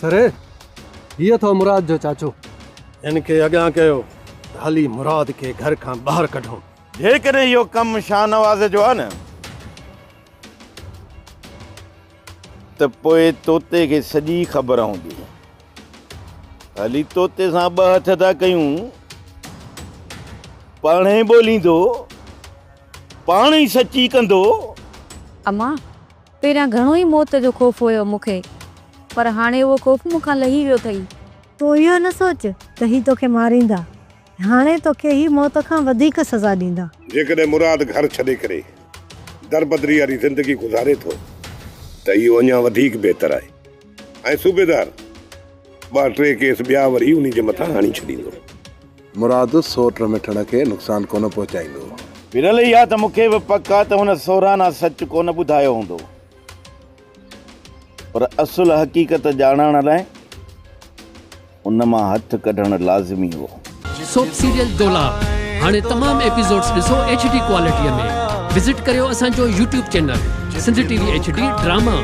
Sir ये तो मुराद जो चाचो इनके अॻियां कयो हाली मुराद के घर खां ॿाहिरि कढूं। जेकॾहिं इहो कमु शाहनवाज़ जो आहे न त पोइ तोते खे सॼी ख़बर हूंदी। हाली तोते सां ॿ हथ था कयूं, पाण ई ॿोलींदो, पाण ई सची कंदो। अम्मा पहिरियां घणो ई मौत जो ख़ौफ़ हुयो मूंखे, पर हाणे उहो ख़ौफ़ मूंखां लही वियो अथई। तूं इहो न सोच त ही तोखे मारींदा, हाणे तोखे ही मौत खां वधीक सज़ा ॾींदा। जेकॾहिं मुराद घर छॾे करे दरबदरी वारी ज़िंदगी गुज़ारे थो त इहो अञा वधीक बहितर आहे। ऐं सूबेदार 2-3 केस ॿिया वरी उन जे मथां हणी छॾींदो। मुराद सोट मिठण खे नुक़सान कोन पहुचाईंदो। विरल इहा त मूंखे बि पक आहे त हुन सोराना सच कोन ॿुधायो हूंदो, पर असुल हक़ीक़त ॼाणण लाइ उन मां हथ कढण लाज़मी हो। सोप सीरियल दोलाब हाणे तमाम एपिसोड्स ॾिसो HD क्वालिटीअ में। विज़िट करियो असांजो YouTube channel Sindh TV HD drama.